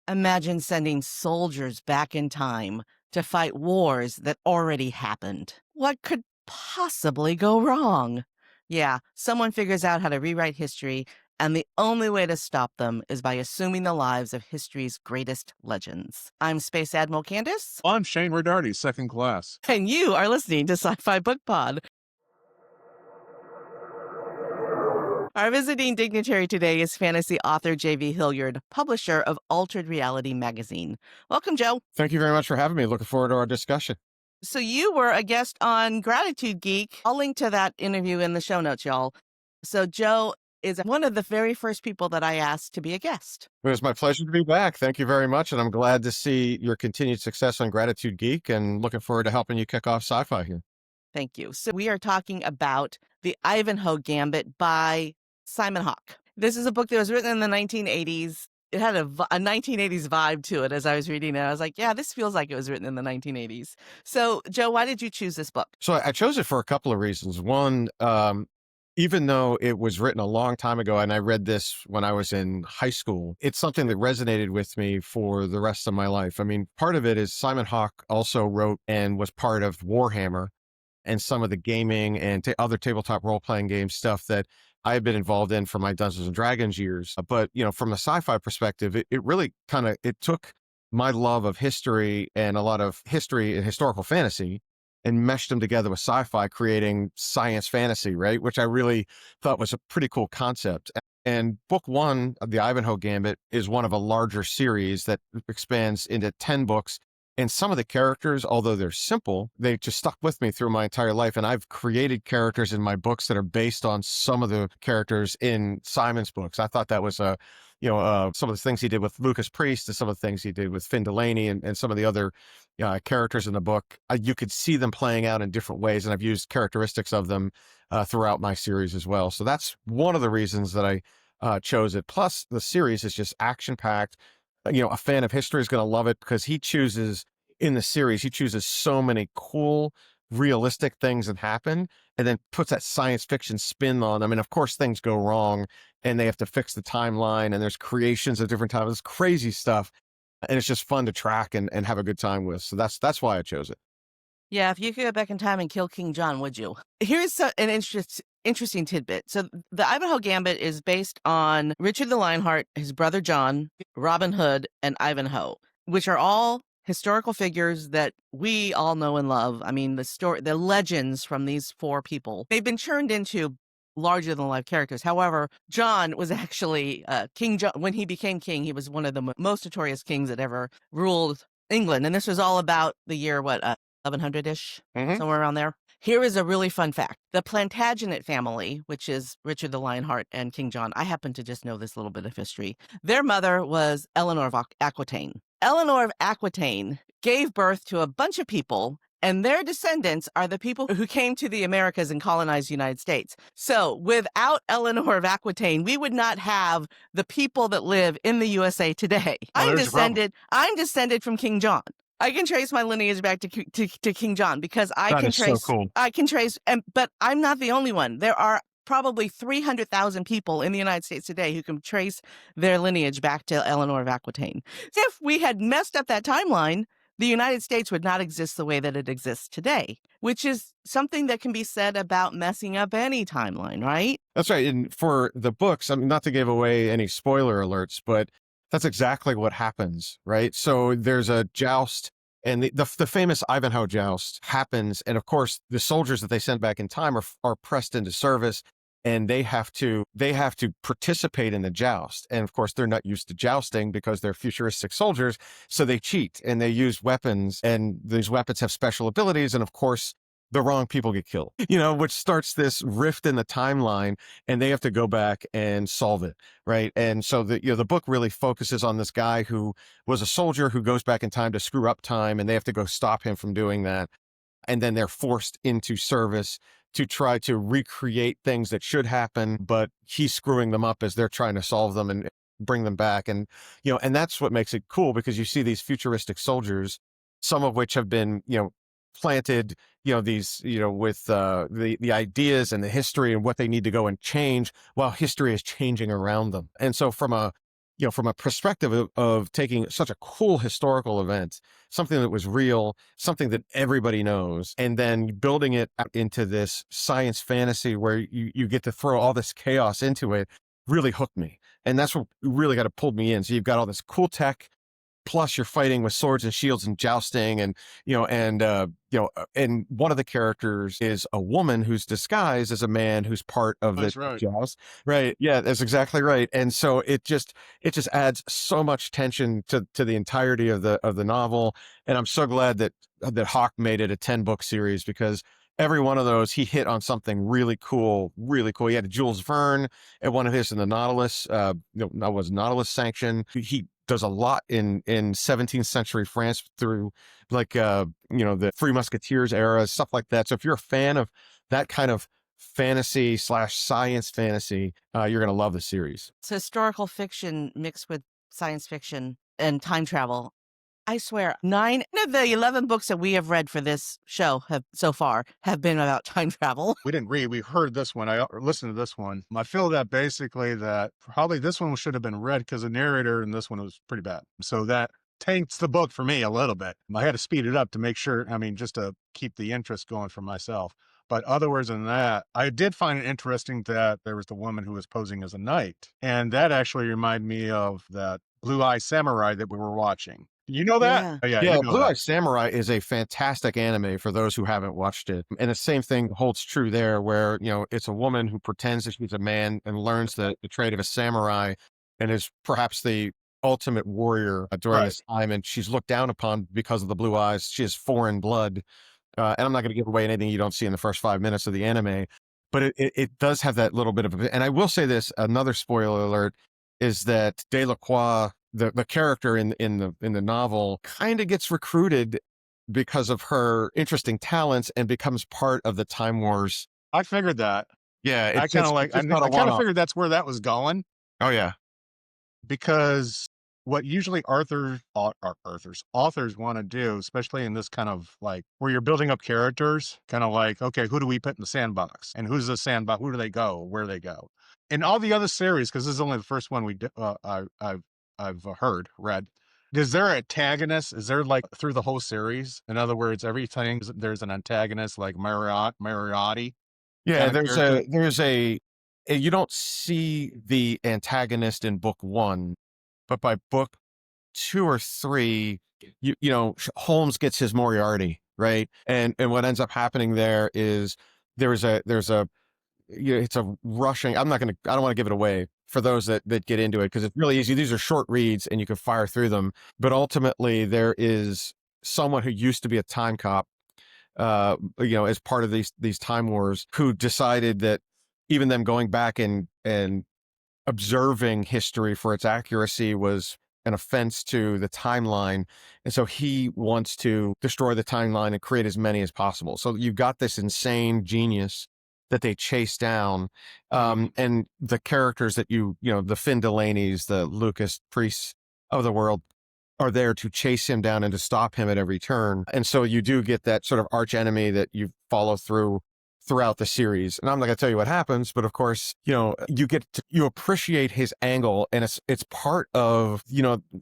Imagine sending soldiers back in time to fight wars that already happened. What could possibly go wrong? Yeah, someone figures out how to rewrite history, and the only way to stop them is by assuming the lives of history's greatest legends. I'm Space Admiral Candace. I'm Shane Rodarty, second class. And you are listening to Sci-Fi Book Pod. Our visiting dignitary today is fantasy author JV Hilliard, publisher of Altered Reality magazine. Welcome, Joe. Thank you very much for having me. Looking forward to our discussion. So you were a guest on Gratitude Geek. I'll link to that interview in the show notes, y'all. So Joe is one of the very first people that I asked to be a guest. It was my pleasure to be back. Thank you very much. And I'm glad to see your continued success on Gratitude Geek and looking forward to helping you kick off sci-fi here. Thank you. So we are talking about the Ivanhoe Gambit by Simon Hawke. This is a book that was written in the 1980s. It had a 1980s vibe to it as I was reading it. I was like, yeah, this feels like it was written in the 1980s. So, Joe, why did you choose this book? So I chose it for a couple of reasons. One, even though it was written a long time ago and I read this when I was in high school, it's something that resonated with me for the rest of my life. I mean, part of it is Simon Hawke also wrote and was part of Warhammer and some of the gaming and other tabletop role-playing game stuff that I had been involved in for my Dungeons and Dragons years. But, from a sci-fi perspective, it really it took my love of history and a lot of history and historical fantasy and meshed them together with sci-fi, creating science fantasy, right? Which I really thought was a pretty cool concept. And book one of the Ivanhoe Gambit is one of a larger series that expands into 10 books. And some of the characters, although they're simple, they just stuck with me through my entire life. And I've created characters in my books that are based on some of the characters in Simon's books. I thought that was some of the things he did with Lucas Priest and some of the things he did with Finn Delaney and some of the other characters in the book. You could see them playing out in different ways. And I've used characteristics of them throughout my series as well. So that's one of the reasons that I chose it. Plus, the series is just action-packed. A fan of history is going to love it because in the series, he chooses so many cool, realistic things that happen and then puts that science fiction spin on them. And of course, things go wrong and they have to fix the timeline and there's creations of different times. It's crazy stuff. And it's just fun to track and have a good time with. So that's why I chose it. Yeah, if you could go back in time and kill King John, would you? Here's an interesting tidbit. So the Ivanhoe Gambit is based on Richard the Lionheart, his brother John, Robin Hood, and Ivanhoe, which are all historical figures that we all know and love. I mean, the legends from these four people, they've been churned into larger than life characters. However, John was actually King John. When he became king, he was one of the most notorious kings that ever ruled England. And this was all about the year, 1100-ish, somewhere around there. Here is a really fun fact. The Plantagenet family, which is Richard the Lionheart and King John, I happen to just know this little bit of history. Their mother was Eleanor of Aquitaine. Eleanor of Aquitaine gave birth to a bunch of people, and their descendants are the people who came to the Americas and colonized the United States. So without Eleanor of Aquitaine, we would not have the people that live in the USA today. I'm descended from King John. I can trace my lineage back to King John because I can trace, but I'm not the only one. There are probably 300,000 people in the United States today who can trace their lineage back to Eleanor of Aquitaine. If we had messed up that timeline, the United States would not exist the way that it exists today, which is something that can be said about messing up any timeline, right? That's right. And for the books, not to give away any spoiler alerts, but that's exactly what happens, right? So there's a joust, and the famous Ivanhoe joust happens. And of course, the soldiers that they send back in time are pressed into service, and they have to participate in the joust. And of course, they're not used to jousting because they're futuristic soldiers. So they cheat and they use weapons, and these weapons have special abilities. And of course, the wrong people get killed, which starts this rift in the timeline, and they have to go back and solve it. Right. And so the book really focuses on this guy who was a soldier who goes back in time to screw up time, and they have to go stop him from doing that. And then they're forced into service to try to recreate things that should happen, but he's screwing them up as they're trying to solve them and bring them back. And, and that's what makes it cool, because you see these futuristic soldiers, some of which have been, planted, with the ideas and the history and what they need to go and change while history is changing around them. And so from a from a perspective of taking such a cool historical event, something that was real, something that everybody knows, and then building it into this science fantasy where you get to throw all this chaos into it, really hooked me. And that's what really got to pull me in. So you've got all this cool tech, plus you're fighting with swords and shields and jousting, and and one of the characters is a woman who's disguised as a man who's part of That's the right. joust. Right. Yeah, that's exactly right. And so it just adds so much tension to the entirety of the novel. And I'm so glad that Hawke made it a 10-book series, because every one of those he hit on something really cool, really cool. He had Jules Verne at one of his in the Nautilus, that was Nautilus Sanction. He does a lot in 17th century France through the Three Musketeers era, stuff like that. So if you're a fan of that kind of fantasy / science fantasy, you're going to love the series. It's historical fiction mixed with science fiction and time travel. I swear, 9 of the 11 books that we have read for this show so far have been about time travel. We didn't read, we heard this one. I listened to this one. I feel that basically that probably this one should have been read because the narrator in this one was pretty bad. So that taints the book for me a little bit. I had to speed it up to make sure, just to keep the interest going for myself. But otherwise than that, I did find it interesting that there was the woman who was posing as a knight. And that actually reminded me of that Blue Eye Samurai that we were watching. You know that? Yeah. Oh, yeah, Yeah, you know Blue Eye that. Samurai is a fantastic anime for those who haven't watched it. And the same thing holds true there, where, it's a woman who pretends that she's a man and learns the trade of a samurai, and is perhaps the ultimate warrior during Right. this time. And she's looked down upon because of the blue eyes. She has foreign blood. And I'm not going to give away anything you don't see in the first 5 minutes of the anime, but it does have that little bit of and I will say this, another spoiler alert, is that Delacroix, the character in the novel, kind of gets recruited because of her interesting talents and becomes part of the Time Wars. I figured that. Yeah, I it's kind of just, like, it's I just not a kind of one-off. figured that's where that was going, Oh yeah. because what usually authors want to do, especially in this kind of like where you're building up characters, kind of like, okay, who do we put in the sandbox, and who's the sandbox? Who do they go? Where do they go? In all the other series, because this is only the first one I've read. Is there an antagonist? Is there like through the whole series? In other words, every time there's an antagonist, like Mariotti Yeah, kind of character. there's a you don't see the antagonist in book 1, but by book 2 or 3, Holmes gets his Moriarty, right? And what ends up happening there is there's a it's a rushing. I don't want to give it away for those that get into it, because it's really easy. These are short reads and you can fire through them. But ultimately, there is someone who used to be a time cop, as part of these time wars, who decided that even them going back and observing history for its accuracy was an offense to the timeline. And so he wants to destroy the timeline and create as many as possible. So you've got this insane genius that they chase down. And the characters that the Finn Delaney's, the Lucas Priests of the world, are there to chase him down and to stop him at every turn. And so you do get that sort of arch enemy that you follow throughout the series. And I'm not going to tell you what happens, but of course, you appreciate his angle, and it's part of,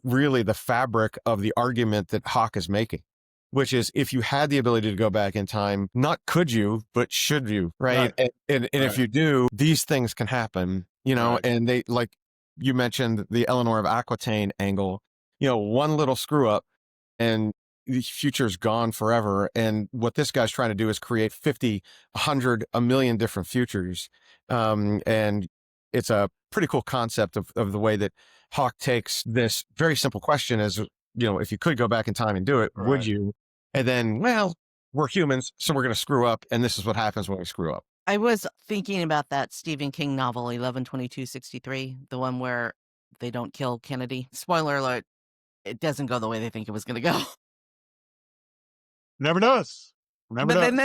really the fabric of the argument that Hawke is making, which is, if you had the ability to go back in time, not could you, but should you, right? And if you do, these things can happen, Right. and they, like you mentioned, the Eleanor of Aquitaine angle, one little screw up and the future's gone forever. And what this guy's trying to do is create 50, 100, a million different futures. And it's a pretty cool concept of the way that Hawke takes this very simple question as, if you could go back in time and do it, would Right. you? And then, well, we're humans, so we're going to screw up. And this is what happens when we screw up. I was thinking about that Stephen King novel, 11/22/63, the one where they don't kill Kennedy. Spoiler alert, it doesn't go the way they think it was going to go. Never does. But then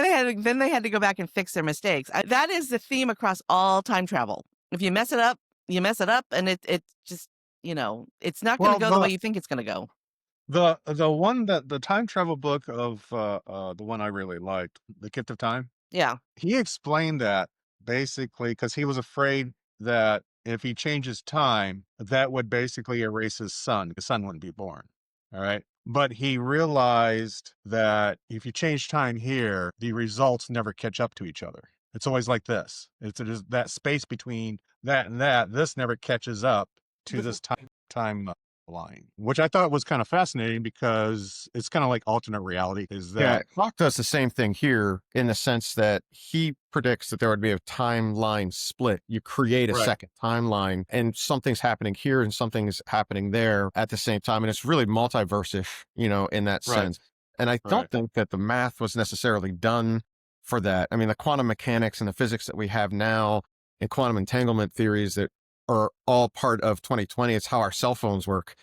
they had to go back and fix their mistakes. That is the theme across all time travel. If you mess it up, you mess it up, and it just, it's not going to go the way you think it's going to go. The one that the time travel book of the one I really liked, The Gift of Time. Yeah. He explained that basically because he was afraid that if he changes time, that would basically erase his son. His son wouldn't be born. All right. But he realized that if you change time here, the results never catch up to each other. It's always like this. It's just that space between that and that. This never catches up to this time line, which I thought was kind of fascinating because it's kind of like alternate reality. Is Yeah, that Hawke does the same thing here in the sense that he predicts that there would be a timeline split. You create a right? second timeline and something's happening here and something's happening there at the same time. And it's really multiverse-ish, in that Right. sense. And I Right. don't think that the math was necessarily done for that. I mean, the quantum mechanics and the physics that we have now and quantum entanglement theories that are all part of 2020. It's how our cell phones work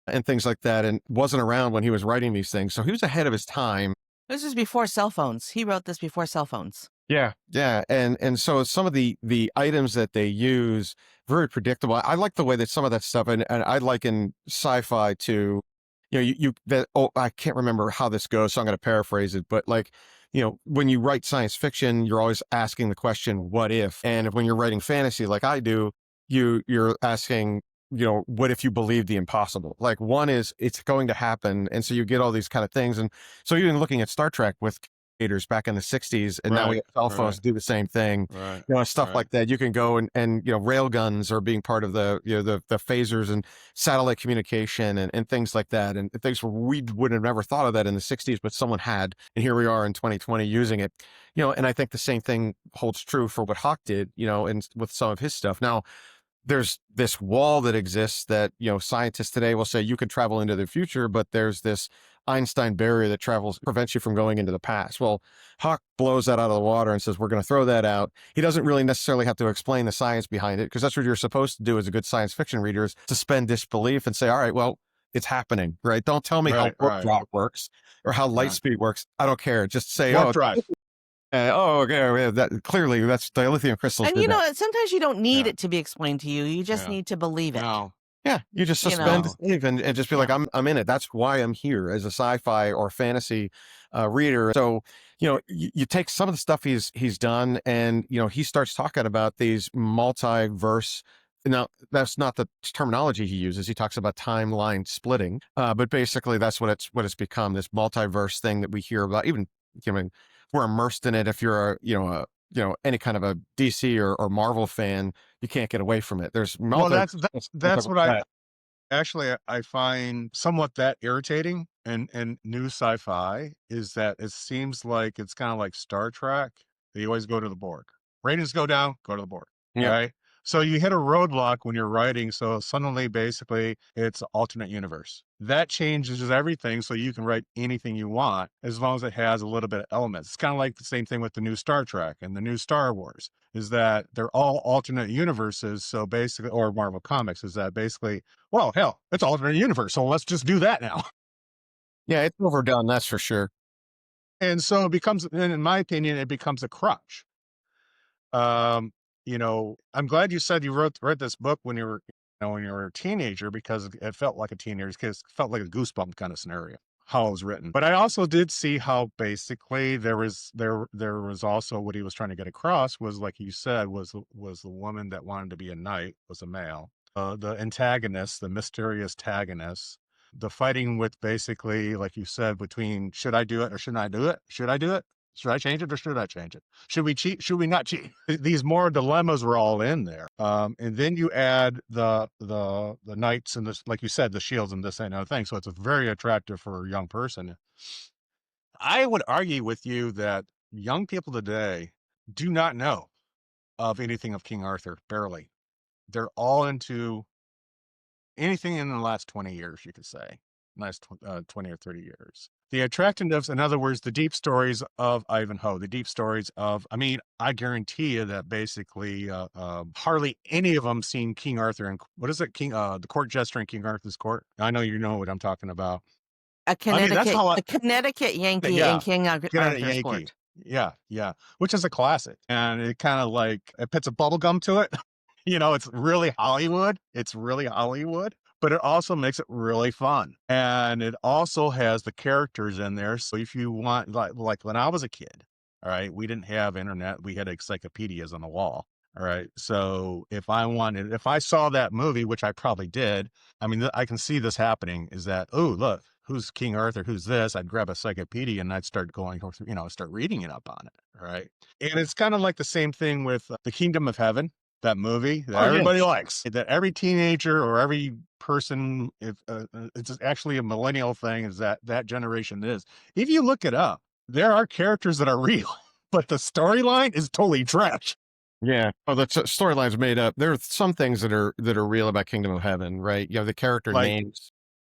and things like that, and wasn't around when he was writing these things. So he was ahead of his time. This is before cell phones. He wrote this before cell phones. Yeah. And so some of the items that they use, very predictable. I like the way that some of that stuff, and I like in sci-fi to, I can't remember how this goes, so I'm going to paraphrase it, but like, when you write science fiction, you're always asking the question, what if? And when you're writing fantasy, like I do, you're asking, what if you believe the impossible? Like one is it's going to happen. And so you get all these kind of things. And so even looking at Star Trek with creators back in the 60s, and now we have cell phones do the same thing, stuff like that. You can go and rail guns are being part of the phasers and satellite communication and things like that. And things where we would have never thought of that in the 60s, but someone had. And here we are in 2020 using it, and I think the same thing holds true for what Hawke did, and with some of his stuff. Now, there's this wall that exists that, scientists today will say you can travel into the future, but there's this Einstein barrier that prevents you from going into the past. Well, Hawke blows that out of the water and says, we're going to throw that out. He doesn't really necessarily have to explain the science behind it, because that's what you're supposed to do as a good science fiction reader, is suspend disbelief and say, all right, well, it's happening, right? Don't tell me how warp drive works or how light speed works. I don't care. Just say, warp drive. Okay. Clearly that's dilithium crystals. And sometimes you don't need it to be explained to you. You just need to believe it. No. Yeah, you just suspend disbelief and just be like, I'm in it. That's why I'm here as a sci-fi or fantasy reader. So, you take some of the stuff he's done, and he starts talking about these multiverse. Now, that's not the terminology he uses. He talks about timeline splitting, but basically that's what it's become, this multiverse thing that we hear about. Even, we're immersed in it. If you're any kind of a DC or Marvel fan, you can't get away from it. There's that's what I find somewhat that irritating and new sci-fi, is that it seems like it's kind of like Star Trek. They always go to the Borg. Ratings go down, go to the Borg. Yeah. Right. So you hit a roadblock when you're writing. So suddenly, basically, it's an alternate universe. That changes everything. So you can write anything you want as long as it has a little bit of elements. It's kind of like the same thing with the new Star Trek and the new Star Wars, is that they're all alternate universes. So basically, or Marvel Comics, is that basically, well, hell, it's alternate universe. So let's just do that now. Yeah, it's overdone. That's for sure. And so it becomes, in my opinion, it becomes a crutch. I'm glad you said you read this book when you were a teenager, because it felt like a teenager, because it felt like a goosebump kind of scenario, how it was written. But I also did see how basically there was also what he was trying to get across was, like you said, was the woman that wanted to be a knight was a male. The antagonist, the mysterious antagonist, the fighting with, basically, like you said, between should I do it or shouldn't I do it? Should I do it? Should I change it or should I change it? Should we cheat? Should we not cheat? These more dilemmas were all in there. And then you add the knights and this, like you said, the shields and this and other thing. So it's very attractive for a young person. I would argue with you that young people today do not know of anything of King Arthur, barely. They're all into anything in the last 20 years, you could say, last 20 or 30 years. The attractiveness, in other words, the deep stories of Ivanhoe, the deep stories of, I guarantee you that basically hardly any of them seen King Arthur and what is it, the court jester in King Arthur's court. I know you know what I'm talking about. A Connecticut Yankee in King Arthur's Yankee. court. Yeah, which is a classic, and it kind of like it puts a bubble gum to it. It's really Hollywood. But it also makes it really fun. And it also has the characters in there. So if you want, like when I was a kid, all right, we didn't have internet. We had encyclopedias on the wall. All right. So if I saw that movie, which I probably did, I mean, I can see this happening is that, oh, look, who's King Arthur? Who's this? I'd grab a encyclopedia and I'd start going, start reading it up on it. All right. And it's kind of like the same thing with The Kingdom of Heaven, that movie that everybody likes, that every teenager or every person, if it's actually a millennial thing, is that generation is. If you look it up, there are characters that are real, but the storyline is totally trash. Yeah. Oh, the storyline's made up. There are some things that are real about Kingdom of Heaven, right? You have the character names.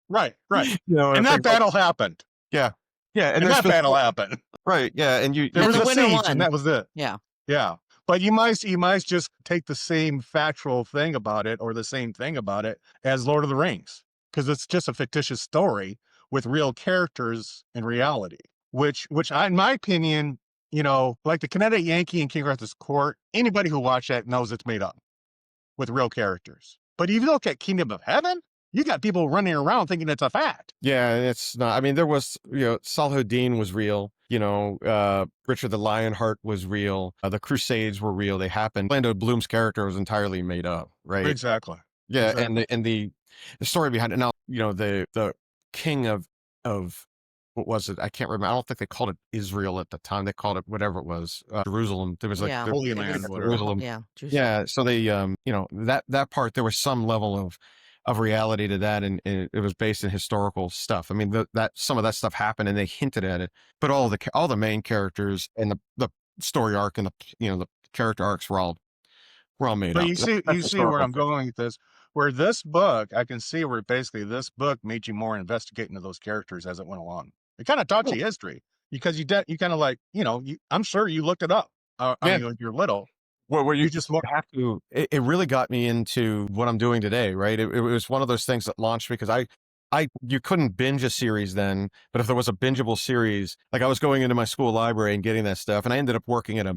Right. And that battle happened. Yeah. And that battle happened. Right. Yeah. And there was the a winner siege, won. and that was it. Yeah. But you might just take the same factual thing about it, or the same thing about it, as Lord of the Rings, because it's just a fictitious story with real characters in reality. Which in my opinion, like the Kinetic Yankee and King Arthur's Court, anybody who watched that knows it's made up with real characters. But if you look at Kingdom of Heaven, you got people running around thinking it's a fact. Yeah, it's not. I mean, there was, Salahudin was real. Richard the Lionheart was real. The Crusades were real. They happened. Orlando Bloom's character was entirely made up, right? Exactly. Yeah, Exactly. and the story behind it. Now, the king of what was it? I can't remember. I don't think they called it Israel at the time. They called it whatever it was. Jerusalem. There was like Yeah. Holy Land, Jerusalem. Yeah. Yeah. So they, that part, there was some level of reality to that, and it was based in historical stuff. I mean, that some of that stuff happened, and they hinted at it, but all the main characters and the story arc and the character arcs were all made But up. you see where I'm going with this. Where this book, I can see where basically this book made you more investigate into those characters as it went along. It kind of taught you history, because you kind of like, I'm sure you looked it up. I mean, when you're little. Well, you just more have to. It really got me into what I'm doing today, right? It was one of those things that launched me, because you couldn't binge a series then, but if there was a bingeable series, like I was going into my school library and getting that stuff, and I ended up working at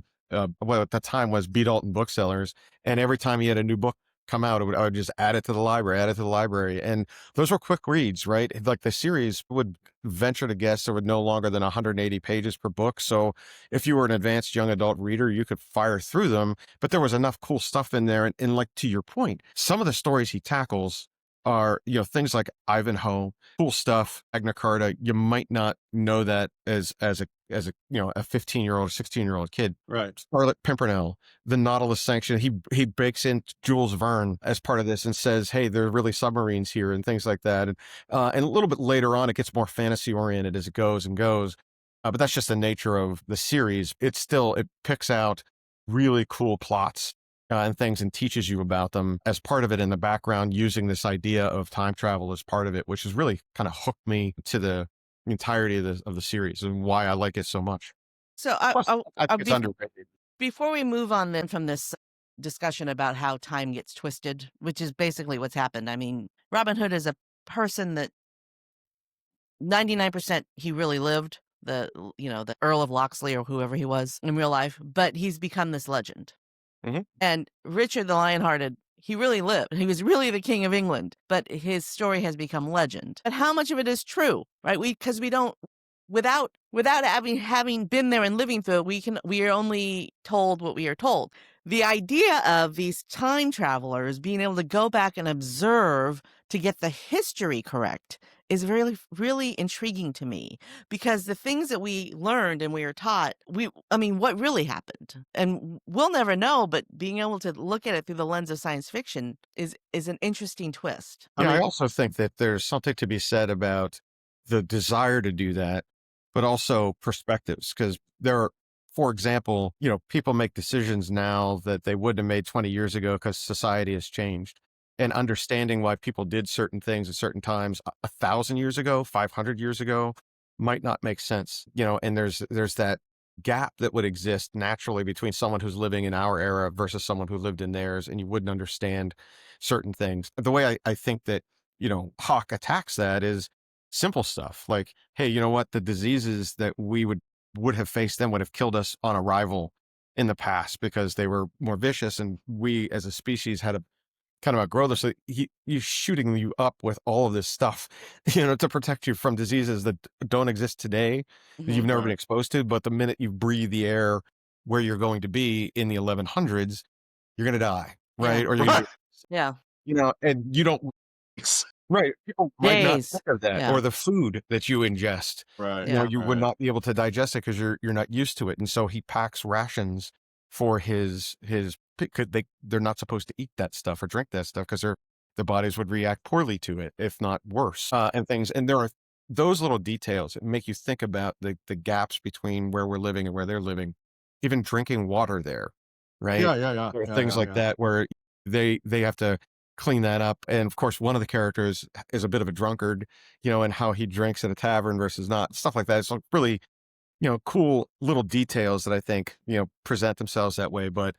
what at the time was B. Dalton Booksellers, and every time he had a new book come out, I would just add it to the library, and those were quick reads, right? Like the series would venture to guess there were no longer than 180 pages per book. So if you were an advanced young adult reader, you could fire through them, but there was enough cool stuff in there. And like, to your point, some of the stories he tackles are, things like Ivanhoe, cool stuff, Magna Carta. You might not know that as a a 15-year-old, 16-year-old kid. right. Scarlet Pimpernel, the Nautilus Sanction. He breaks in Jules Verne as part of this and says, "Hey, there are really submarines here," and things like that. And a little bit later on, it gets more fantasy oriented as it goes and goes. But that's just the nature of the series. It picks out really cool plots and things, and teaches you about them as part of it in the background, using this idea of time travel as part of it, which has really kind of hooked me to the entirety of the series, and why I like it so much. So Plus, I think it's underrated. before we move on then from this discussion about how time gets twisted, which is basically what's happened. I mean, Robin Hood is a person that 99% he really lived, the Earl of Locksley or whoever he was in real life, but he's become this legend. Mhm. And Richard the Lionhearted, he really lived. He was really the king of England, but his story has become legend. But how much of it is true, right? Because we don't, without having been there and living through it, we are only told what we are told. The idea of these time travelers being able to go back and observe to get the history correct is really, really intriguing to me, because the things that we learned and we were taught, what really happened, and we'll never know, but being able to look at it through the lens of science fiction is an interesting twist. I also think that there's something to be said about the desire to do that, but also perspectives, because there are, for example, people make decisions now that they wouldn't have made 20 years ago because society has changed. And understanding why people did certain things at certain times 1,000 years ago, 500 years ago, might not make sense. And there's that gap that would exist naturally between someone who's living in our era versus someone who lived in theirs, and you wouldn't understand certain things. The way I think that, Hawke attacks that is simple stuff like, hey, you know what? The diseases that we would have faced then would have killed us on arrival in the past because they were more vicious, and we as a species had to kind of outgrow this. So he's shooting you up with all of this stuff, to protect you from diseases that don't exist today, that you've never been exposed to. But the minute you breathe the air where you're going to be in the 1100s, you're going to die, Yeah. right? Or you're Right. Yeah. and you don't, right. People might not Days. think of that. Yeah. Or the food that you ingest, Right. Yeah. you would Right. not be able to digest it because you're not used to it. And so he packs rations for they're not supposed to eat that stuff or drink that stuff because their bodies would react poorly to it, if not worse, and things. And there are those little details that make you think about the gaps between where we're living and where they're living, even drinking water there, right? Yeah. There are things like that where they have to clean that up. And of course, one of the characters is a bit of a drunkard, and how he drinks at a tavern versus not, stuff like that. It's like really, cool little details that I think, present themselves that way. But,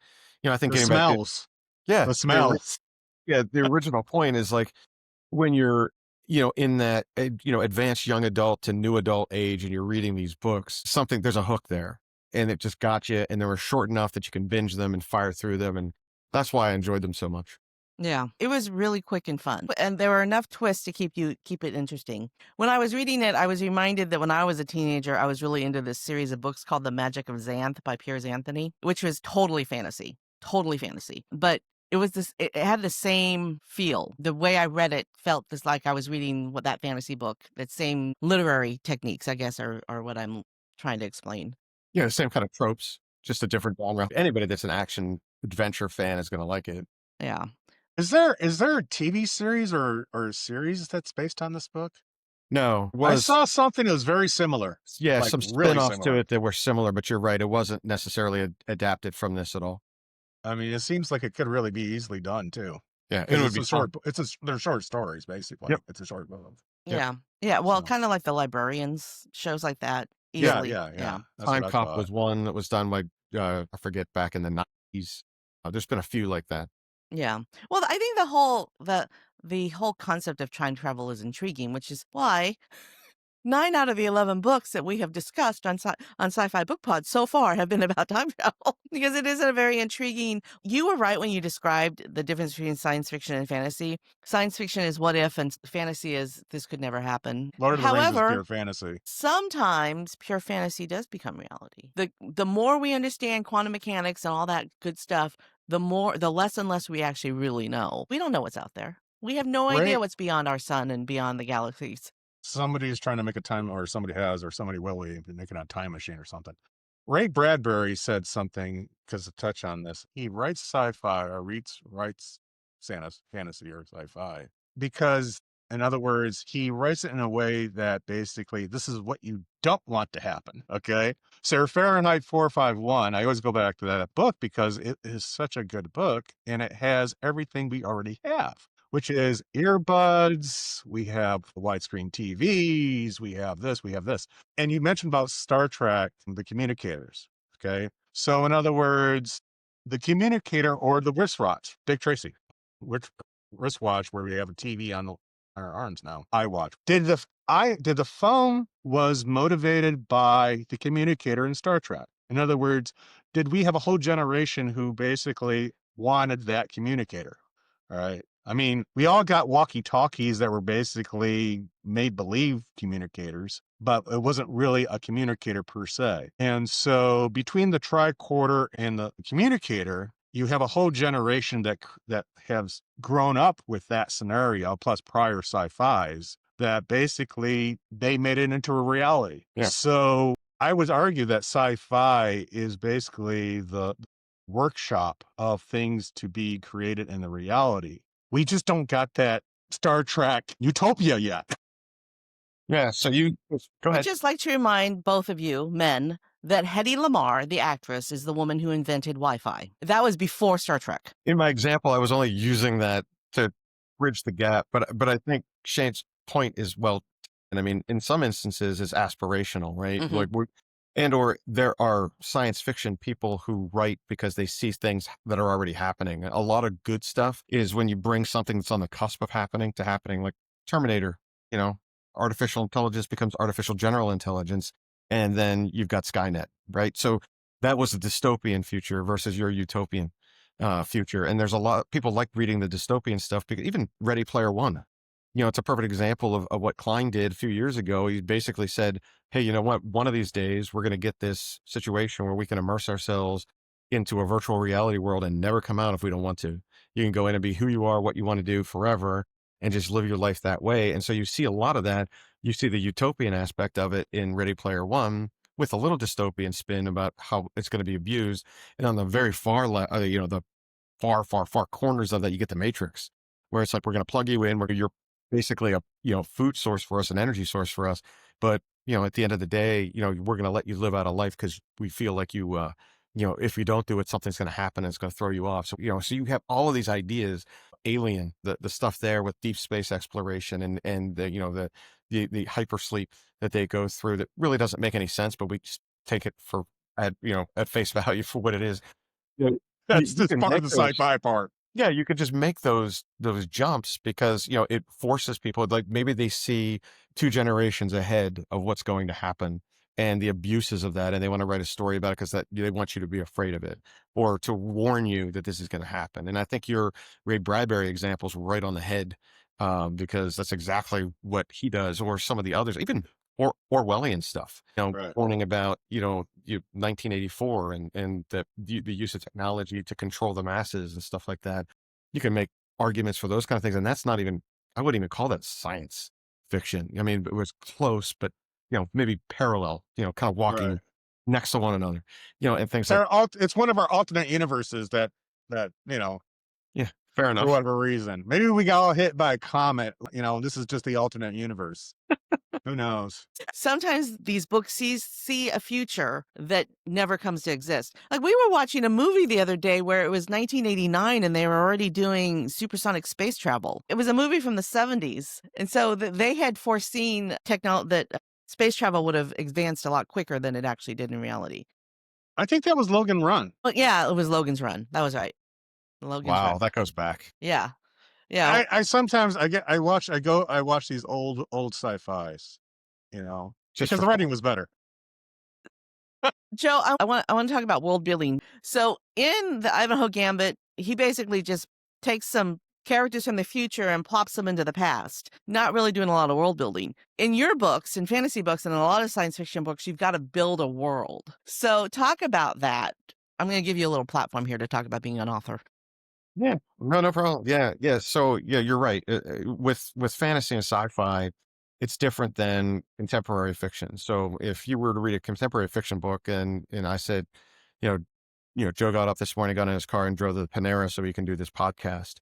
I think The getting back to, smells. yeah, The smells. the original point is like when you're, in that, advanced young adult to new adult age and you're reading these books, there's a hook there and it just got you. And they were short enough that you can binge them and fire through them. And that's why I enjoyed them so much. Yeah, it was really quick and fun. And there were enough twists to keep it interesting. When I was reading it, I was reminded that when I was a teenager, I was really into this series of books called The Magic of Xanth by Piers Anthony, which was totally fantasy. But it had the same feel. The way I read it felt just like I was reading that fantasy book. That same literary techniques, I guess, are what I'm trying to explain. Yeah, the same kind of tropes, just a different genre. Anybody that's an action adventure fan is going to like it. Yeah. Is there a TV series or a series that's based on this book? No, I saw something that was very similar. Yeah, like some really spin-offs to similar. it that were similar, but you're right. It wasn't necessarily adapted from this at all. I mean, it seems like it could really be easily done too. Yeah, it 'Cause would it's be a short. They're short stories basically. Yep. It's a short book. Yep. Yeah. Yeah. Well, So- kind of like the Librarians, shows like that. Yeah, Easily. yeah. That's Time what I Cop thought. was one that was done by I forget, back in the 90s. There's been a few like that. Yeah. Well, I think the whole concept of time travel is intriguing, which is why 9 out of the 11 books that we have discussed on Sci-Fi Book Pod so far have been about time travel because it is a very intriguing. You were right when you described the difference between science fiction and fantasy. Science fiction is what if, and fantasy is this could never happen. Lord of the Rings is However, pure fantasy. sometimes pure fantasy does become reality. The more we understand quantum mechanics and all that good stuff, the less and less we actually really know. We don't know what's out there. We have no idea Right. what's beyond our sun and beyond the galaxies. Somebody is trying to make a time, or somebody has, or somebody will be making a time machine or something. Ray Bradbury said something because to touch on this. He writes sci-fi or writes fantasy or sci-fi because, in other words, he writes it in a way that basically this is what you don't want to happen. Okay, so Fahrenheit 451. I always go back to that book because it is such a good book and it has everything we already have, which is earbuds, we have widescreen TVs, we have this. And you mentioned about Star Trek, the communicators, okay? So in other words, the communicator or the wristwatch, Dick Tracy, wristwatch where we have a TV on our arms now, iWatch. Did the phone was motivated by the communicator in Star Trek? In other words, did we have a whole generation who basically wanted that communicator? All right. I mean, we all got walkie-talkies that were basically made-believe communicators, but it wasn't really a communicator per se. And so between the tricorder and the communicator, you have a whole generation that has grown up with that scenario, plus prior sci-fis, that basically they made it into a reality. Yeah. So I would argue that sci-fi is basically the workshop of things to be created in the reality. We just don't got that Star Trek utopia yet. Yeah, so you go I'd ahead. just like to remind both of you, men, that Hedy Lamarr, the actress, is the woman who invented Wi-Fi. That was before Star Trek. In my example, I was only using that to bridge the gap, but I think Shane's point is well, and I mean, in some instances, is aspirational, right? Mhm. Or there are science fiction people who write because they see things that are already happening. A lot of good stuff is when you bring something that's on the cusp of happening to happening, like Terminator, artificial intelligence becomes artificial general intelligence, and then you've got Skynet, right? So that was a dystopian future versus your utopian future. And there's a lot of people like reading the dystopian stuff because even Ready Player One, it's a perfect example of what Klein did a few years ago. He basically said, hey, you know what? One of these days we're going to get this situation where we can immerse ourselves into a virtual reality world and never come out if we don't want to. You can go in and be who you are, what you want to do forever, and just live your life that way. And so you see a lot of that. You see the utopian aspect of it in Ready Player One with a little dystopian spin about how it's going to be abused. And on the very far left, the far corners of that, you get the Matrix, where it's like, we're going to plug you in, where you're basically a, food source for us, an energy source for us. But, at the end of the day, we're going to let you live out a life because we feel like if you don't do it, something's going to happen and it's going to throw you off. So, so you have all of these ideas, Alien, the stuff there with deep space exploration and the hypersleep that they go through that really doesn't make any sense, but we just take it at face value for what it is. You know, That's you just can part of make the those, sci-fi part. yeah, you could just make those jumps because, it forces people, like maybe they see 2 generations ahead of what's going to happen and the abuses of that. And they want to write a story about it because they want you to be afraid of it or to warn you that this is going to happen. And I think your Ray Bradbury example is right on the head, because that's exactly what he does, or some of the others, even Orwellian stuff, Right. warning about, 1984 and the use of technology to control the masses and stuff like that. You can make arguments for those kind of things. And that's not even, I wouldn't even call that science fiction. I mean, it was close, but, maybe parallel, kind of walking Right. next to one another, and things like, It's one of our alternate universes that, yeah, fair for enough. whatever reason. Maybe we got all hit by a comet. This is just the alternate universe. Who knows? Sometimes these books see a future that never comes to exist. Like, we were watching a movie the other day where it was 1989 and they were already doing supersonic space travel. It was a movie from the 70s. And so they had foreseen that space travel would have advanced a lot quicker than it actually did in reality. I think that was Logan Run. Well, yeah, it was Logan's Run. That was right. Logan's Wow, Run. that goes back. Yeah. Yeah. I sometimes I watch these old sci-fis, Just because for the writing was better. Joe, I want to talk about world building. So in the Ivanhoe Gambit, he basically just takes some characters from the future and plops them into the past, not really doing a lot of world building. In your books, in fantasy books, and in a lot of science fiction books, you've got to build a world. So talk about that. I'm going to give you a little platform here to talk about being an author. Yeah, no problem. Yeah. So yeah, you're right. With fantasy and sci-fi, it's different than contemporary fiction. So if you were to read a contemporary fiction book and I said, you know, Joe got up this morning, got in his car and drove to the Panera so we can do this podcast.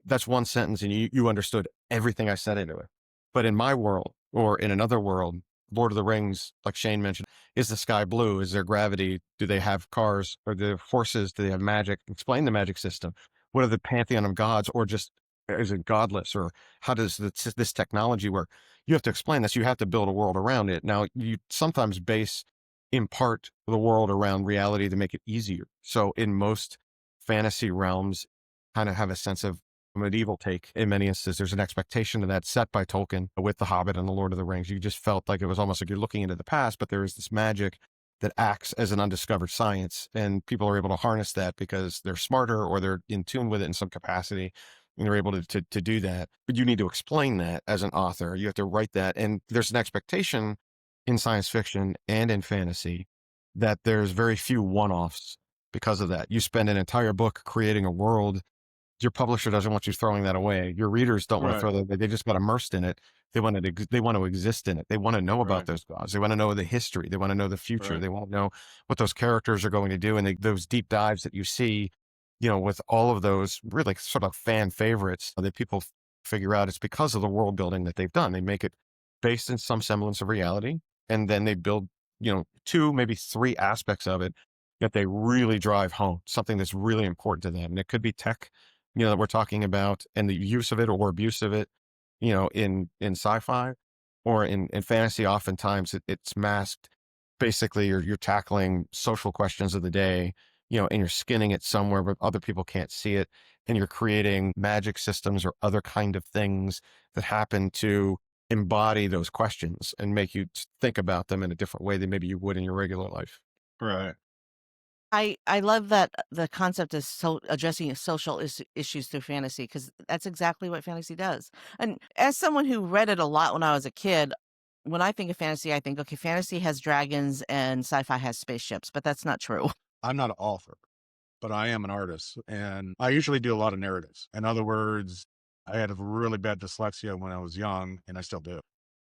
That's one sentence and you understood everything I said into it. But in my world or in another world, Lord of the Rings, like Shane mentioned, is the sky blue? Is there gravity? Do they have cars? Or the horses? Do they have magic? Explain the magic system. What are the pantheon of gods, or just is it godless, or how does this technology work? You have to explain this. You have to build a world around it. Now, you sometimes base in part the world around reality to make it easier. So in most fantasy realms, kind of have a sense of a medieval take. In many instances, there's an expectation of that set by Tolkien with The Hobbit and The Lord of the Rings. You just felt like it was almost like you're looking into the past, but there is this magic that acts as an undiscovered science, and people are able to harness that because they're smarter or they're in tune with it in some capacity, and they're able to do that. But you need to explain that as an author. You have to write that, and there's an expectation in science fiction and in fantasy that there's very few one-offs because of that. You spend an entire book creating a world. Your publisher doesn't want you throwing that away. Your readers don't want to throw that away. They just got immersed in it. They want to exist in it. They want to know about those gods. They want to know the history. They want to know the future. They want to know what those characters are going to do. And those deep dives that you see, with all of those really sort of fan favorites that people figure out, it's because of the world building that they've done. They make it based in some semblance of reality. And then they build, 2, maybe 3 aspects of it that they really drive home, something that's really important to them. And it could be tech, that we're talking about, and the use of it or abuse of it, in sci-fi or in fantasy. Oftentimes it's masked. Basically, you're tackling social questions of the day, and you're skinning it somewhere where other people can't see it. And you're creating magic systems or other kind of things that happen to embody those questions and make you think about them in a different way than maybe you would in your regular life. Right. I love that the concept of addressing social issues through fantasy, because that's exactly what fantasy does. And as someone who read it a lot when I was a kid, when I think of fantasy, I think, okay, fantasy has dragons and sci-fi has spaceships, but that's not true. I'm not an author. but I am an artist, and I usually do a lot of narratives. In other words, I had a really bad dyslexia when I was young, and I still do.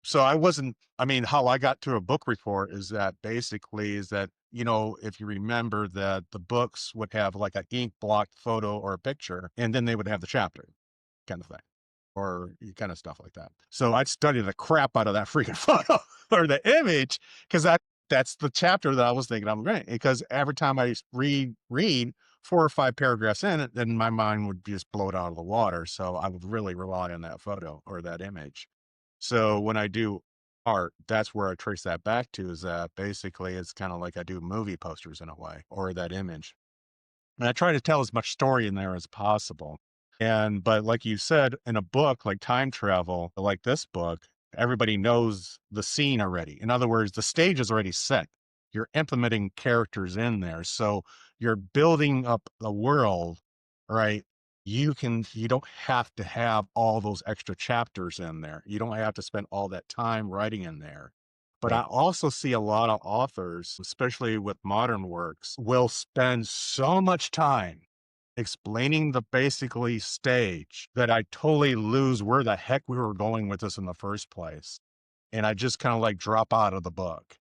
So I wasn't, I mean, how I got to a book report is that basically is that, if you remember that the books would have like an ink blocked photo or a picture, and then they would have the chapter kind of thing, or kind of stuff like that. So I'd study the crap out of that freaking photo or the image, because that's the chapter that I was thinking I'm reading. Because every time I read 4 or 5 paragraphs in it, then my mind would just blow it out of the water. So I would really rely on that photo or that image. So when I do art, that's where I trace that back to, is that basically it's kind of like I do movie posters in a way, or that image. And I try to tell as much story in there as possible. But like you said, in a book like time travel, like this book, everybody knows the scene already. In other words, the stage is already set. You're implementing characters in there. So you're building up the world, right? You don't have to have all those extra chapters in there. You don't have to spend all that time writing in there. But I Right. also see a lot of authors, especially with modern works, will spend so much time explaining the basically stage that I totally lose where the heck we were going with this in the first place. And I just kind of like drop out of the book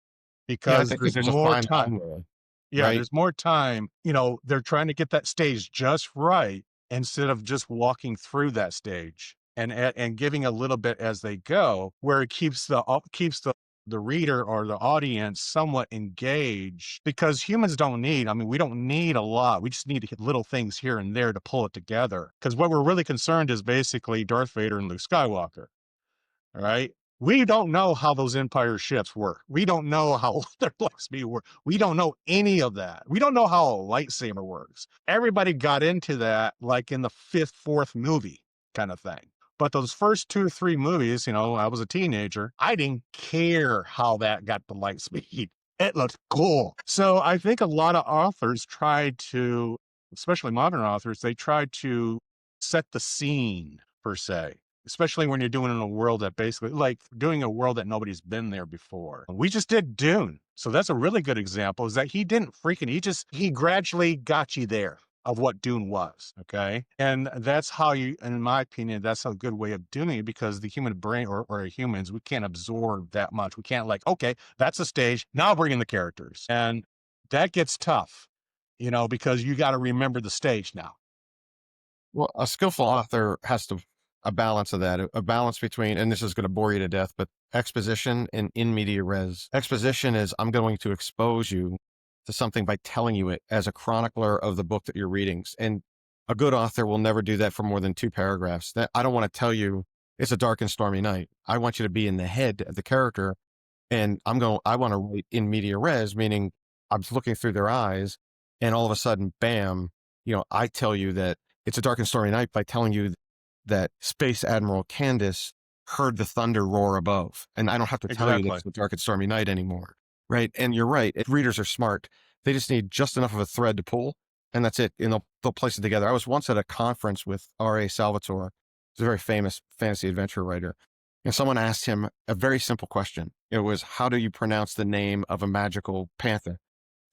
Yeah, I because think there's there's a more fine time. line there, Yeah, right? there's more time. They're trying to get that stage just right instead of just walking through that stage and giving a little bit as they go, where it keeps the reader or the audience somewhat engaged, because humans don't need, I mean, we don't need a lot. We just need to hit little things here and there to pull it together. Because what we're really concerned is basically Darth Vader and Luke Skywalker. Right? We don't know how those Empire ships work. We don't know how their light speed work. We don't know any of that. We don't know how a lightsaber works. Everybody got into that like in the fifth, fourth movie kind of thing. But those first 2 or 3 movies, I was a teenager. I didn't care how that got the light speed. It looked cool. So I think a lot of authors tried to, especially modern authors, they tried to set the scene per se, especially when you're doing in a world that basically, like doing a world that nobody's been there before. We just did Dune. So that's a really good example, is that he gradually got you there of what Dune was. Okay. And that's how in my opinion, that's a good way of doing it, because the human brain or humans, we can't absorb that much. We can't like, okay, that's a stage. Now bring in the characters. And that gets tough, because you got to remember the stage now. Well, a skillful author has to a balance of that, a balance between, and this is going to bore you to death, but exposition and in media res. Exposition is I'm going to expose you to something by telling you it as a chronicler of the book that you're reading. And a good author will never do that for more than 2 paragraphs. That I don't want to tell you it's a dark and stormy night. I want you to be in the head of the character, and I want to write in media res, meaning I'm looking through their eyes, and all of a sudden, bam, I tell you that it's a dark and stormy night by telling you that Space Admiral Candace heard the thunder roar above. And I don't have to tell you that Exactly. it's a dark and stormy night anymore. Right. And you're right. If readers are smart, they just need just enough of a thread to pull, and that's it. And they'll place it together. I was once at a conference with R.A. Salvatore. He's a very famous fantasy adventure writer. And someone asked him a very simple question. It was, how do you pronounce the name of a magical panther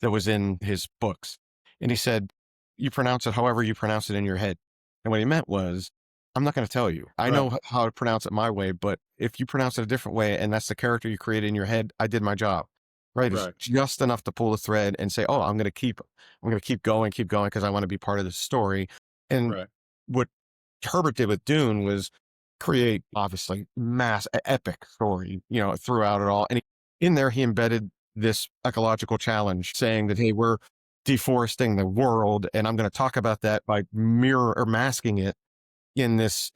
that was in his books? And he said, you pronounce it however you pronounce it in your head. And what he meant was, I'm not going to tell you. I Right. know how to pronounce it my way, but if you pronounce it a different way and that's the character you created in your head, I did my job. Right. It's Right. just enough to pull the thread and say, oh, I'm going to keep going because I want to be part of the story. And Right. what Herbert did with Dune was create obviously epic story, throughout it all. And in there, he embedded this ecological challenge saying that, hey, we're deforesting the world. And I'm going to talk about that by mirror or masking it in this,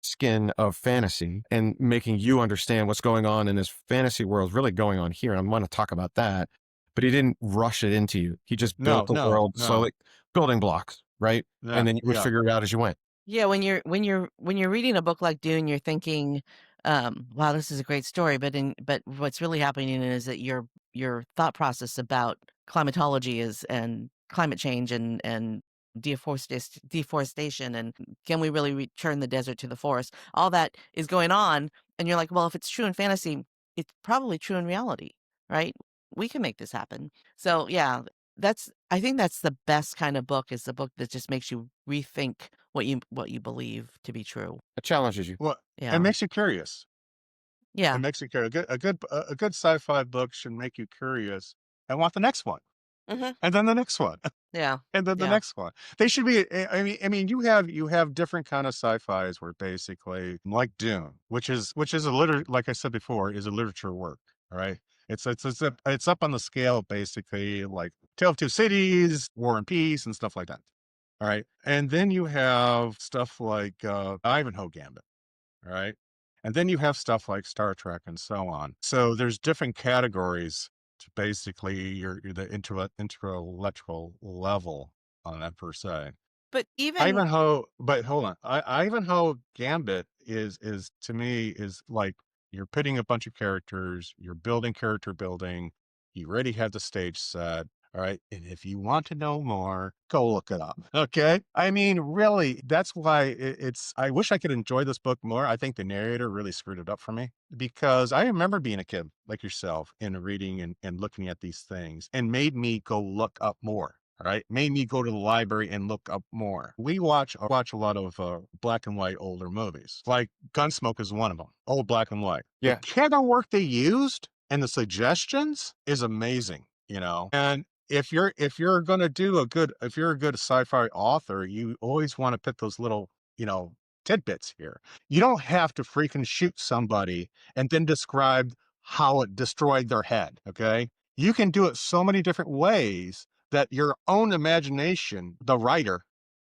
skin of fantasy, and making you understand what's going on in this fantasy world is really going on here. And I'm going to talk about that, but he didn't rush it into you. He just built No, the no, world no. slowly, building blocks, right? Yeah. And then you would Yeah. figure it out as you went. Yeah, when you're reading a book like Dune, you're thinking, "Wow, this is a great story." But what's really happening is that your thought process about climatology is and climate change and deforestation, and can we really return the desert to the forest? All that is going on, and you're like, well, if it's true in fantasy, it's probably true in reality, right? We can make this happen. So yeah, I think that's the best kind of book, is the book that just makes you rethink what you believe to be true. It challenges you. Well, Yeah. it makes you curious. Yeah. It makes you curious. A good sci-fi book should make you curious and want the next one, Mhm. and then the next one, Yeah. and then the Yeah. next one. They should be. I mean, you have different kind of sci-fis where basically, like Dune, which is like I said before, is a literature work. All right, it's up on the scale basically like Tale of Two Cities, War and Peace, and stuff like that. All right, and then you have stuff like Ivanhoe Gambit. All right. And then you have stuff like Star Trek and so on. So there's different categories to basically your the intellectual level on that per se. But even Ivanhoe, but hold on. Ivanhoe Gambit is to me is like you're pitting a bunch of characters, you're building character building, you already have the stage set. All right. And if you want to know more, go look it up. Okay. I mean, really, that's why I wish I could enjoy this book more. I think the narrator really screwed it up for me because I remember being a kid like yourself and reading and looking at these things and made me go look up more. All right. Made me go to the library and look up more. We watch a lot of black and white older movies. Like Gunsmoke is one of them. Old black and white. Yeah. The camera work they used and the suggestions is amazing, you know. And if you're gonna do if you're a good sci-fi author, you always want to put those little, tidbits here. You don't have to freaking shoot somebody and then describe how it destroyed their head. Okay. You can do it so many different ways that your own imagination, the writer,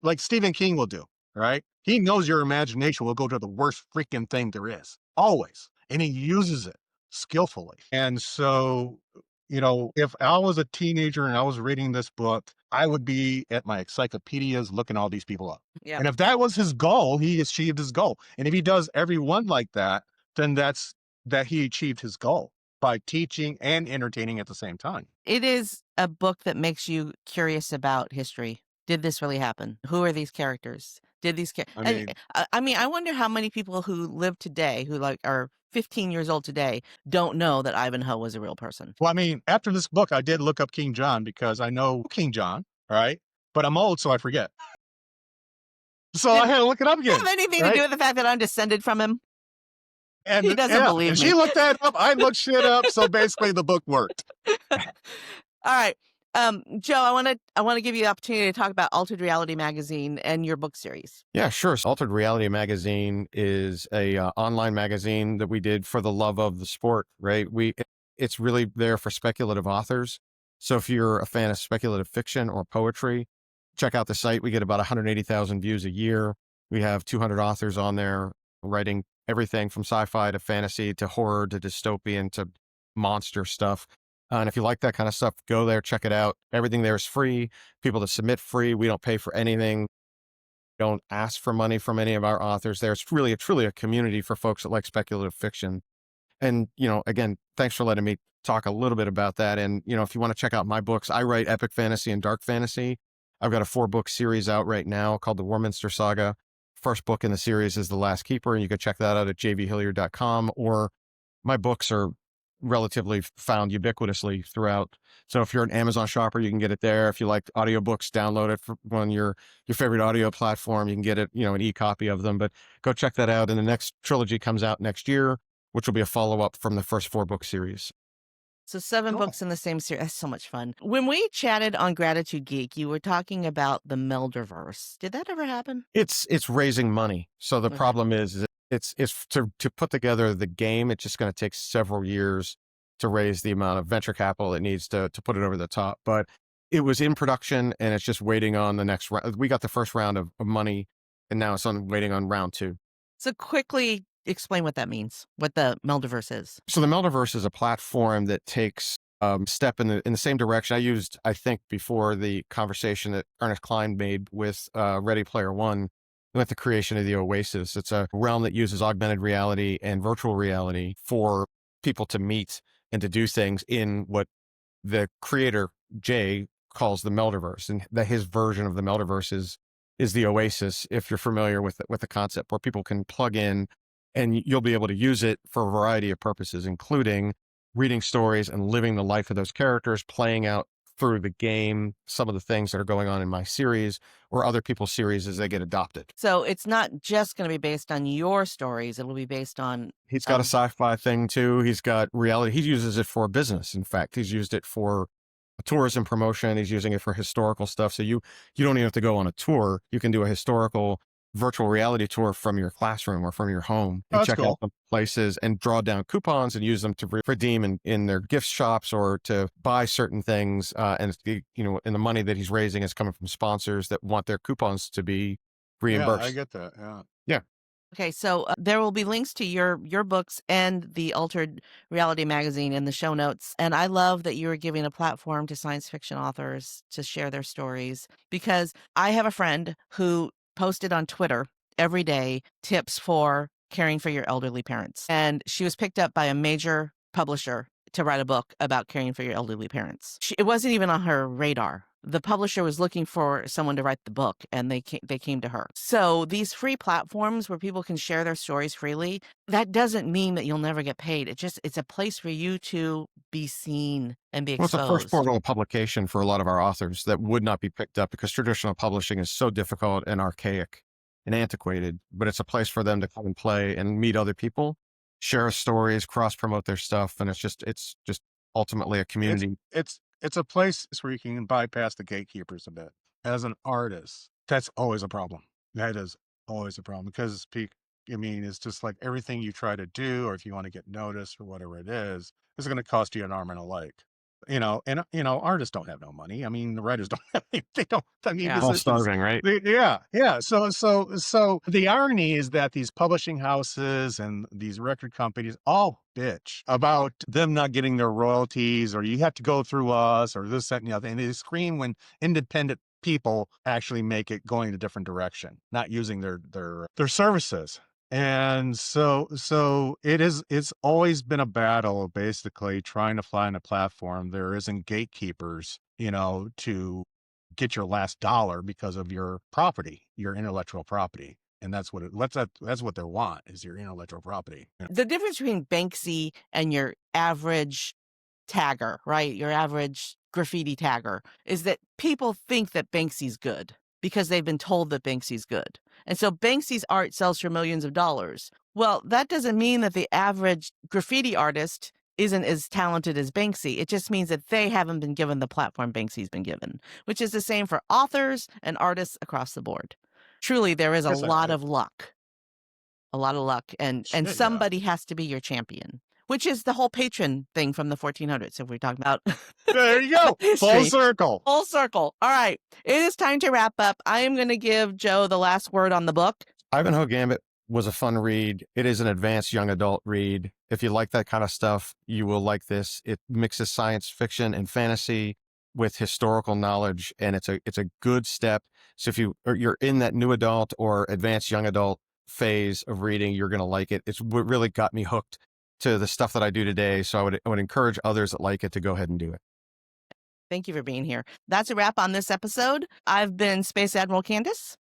like Stephen King will do, right? He knows your imagination will go to the worst freaking thing there is, always. And he uses it skillfully. And so, if I was a teenager and I was reading this book, I would be at my encyclopedias looking all these people up. Yeah. And if that was his goal, he achieved his goal. And if he does every one like that, then that he achieved his goal by teaching and entertaining at the same time. It is a book that makes you curious about history. Did this really happen? Who are these characters? Did these I mean, I wonder how many people who live today, who like are 15 years old today, don't know that Ivanhoe was a real person. well, I mean, after this book, I did look up King John because I know King John, all right? But I'm old, so I forget. So I had to look it up again. Have anything to right? do with the fact that I'm descended from him? And He doesn't believe and me. she looked that up. I looked shit up. So basically, the book worked. All right. Joe, I want to give you the opportunity to talk about Altered Reality Magazine and your book series. Yeah, sure. So Altered Reality Magazine is a online magazine that we did for the love of the sport, right? It's really there for speculative authors. So if you're a fan of speculative fiction or poetry, check out the site. We get about 180,000 views a year. We have 200 authors on there writing everything from sci-fi to fantasy to horror to dystopian to monster stuff. And if you like that kind of stuff, go there, check it out. Everything there is free. People that submit free. We don't pay for anything. Don't ask for money from any of our authors there. It's really truly a community for folks that like speculative fiction. And, again, thanks for letting me talk a little bit about that. And, if you want to check out my books, I write epic fantasy and dark fantasy. I've got a 4-book series out right now called the Warminster Saga. First book in the series is The Last Keeper, and you can check that out at jvhilliard.com, or my books are relatively found ubiquitously throughout. So if you're an Amazon shopper, you can get it there. If you like audiobooks, download it on your favorite audio platform. You can get it, an e-copy of them, but go check that out. And the next trilogy comes out next year, which will be a follow-up from the first 4-book series. So 7 Cool. books in the same series. That's so much fun. When we chatted on Gratitude Geek, you were talking about the Melderverse. Did that ever happen? It's raising money. So the Okay. problem is it's to put together the game. It's just going to take several years to raise the amount of venture capital it needs to put it over the top. But it was in production, and it's just waiting on the next round. We got the first round of money, and now it's waiting on round 2. So quickly explain what that means, what the Melderverse is. So the Melderverse is a platform that takes step in the same direction. I think before the conversation that Ernest Cline made with Ready Player One, with the creation of the Oasis. It's a realm that uses augmented reality and virtual reality for people to meet and to do things in what the creator, Jay, calls the Melderverse. And that his version of the Melderverse is the Oasis, if you're familiar with the concept, where people can plug in and you'll be able to use it for a variety of purposes, including reading stories and living the life of those characters, playing out through the game, some of the things that are going on in my series or other people's series as they get adopted. So it's not just going to be based on your stories. It'll be based on... He's got a sci-fi thing too. He's got reality. He uses it for business. In fact, he's used it for tourism promotion. He's using it for historical stuff. So you don't even have to go on a tour. You can do a historical virtual reality tour from your classroom or from your home and check out the places and draw down coupons and use them to redeem in their gift shops or to buy certain things. And and the money that he's raising is coming from sponsors that want their coupons to be reimbursed. Yeah, I get that. Yeah. Yeah. Okay, so there will be links to your books and the Altered Reality magazine in the show notes. And I love that you are giving a platform to science fiction authors to share their stories, because I have a friend who posted on Twitter every day tips for caring for your elderly parents. And she was picked up by a major publisher to write a book about caring for your elderly parents. It wasn't even on her radar. The publisher was looking for someone to write the book, and they came to her. So these free platforms where people can share their stories freely, that doesn't mean that you'll never get paid. It's a place for you to be seen and be exposed. Well, it's the first portal of publication for a lot of our authors that would not be picked up because traditional publishing is so difficult and archaic and antiquated. But it's a place for them to come and play and meet other people, share stories, cross-promote their stuff. And it's just ultimately a community. It's a place where you can bypass the gatekeepers a bit. As an artist, that's always a problem. That is always a problem because it's just like everything you try to do, or if you want to get noticed or whatever it is going to cost you an arm and a leg. Artists don't have no money. I mean, the writers don't have any, they don't. I mean, all starving, right? Yeah. So the irony is that these publishing houses and these record companies all bitch about them not getting their royalties, or you have to go through us, or this, that, and the other. And they scream when independent people actually make it going a different direction, not using their services. And so it's always been a battle, basically trying to find a platform. There isn't gatekeepers, to get your last dollar because of your property, your intellectual property. And that's what they want, is your intellectual property. The difference between Banksy and your average tagger, right? Your average graffiti tagger, is that people think that Banksy's good because they've been told that Banksy's good. And so Banksy's art sells for millions of dollars. Well, that doesn't mean that the average graffiti artist isn't as talented as Banksy. It just means that they haven't been given the platform Banksy's been given, which is the same for authors and artists across the board. Truly, there is a lot of luck. A lot of luck. And somebody has to be your champion, which is the whole patron thing from the 1400s, if we're talking about. There you go. Full circle. Full circle. All right. It is time to wrap up. I am going to give Joe the last word on the book. Ivanhoe Gambit was a fun read. It is an advanced young adult read. If you like that kind of stuff, you will like this. It mixes science fiction and fantasy with historical knowledge, and it's a good step. So if you're in that new adult or advanced young adult phase of reading, you're going to like it. It's what really got me hooked to the stuff that I do today. So I would encourage others that like it to go ahead and do it. Thank you for being here. That's a wrap on this episode. I've been Space Admiral Candace.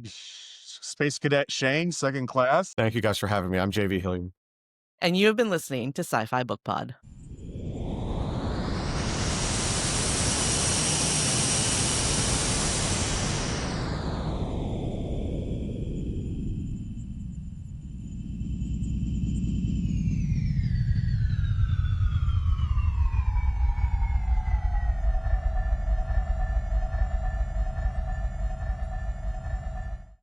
Space Cadet Shane, second class. Thank you guys for having me. I'm JV Hilliard. And you have been listening to Sci-Fi Book Pod.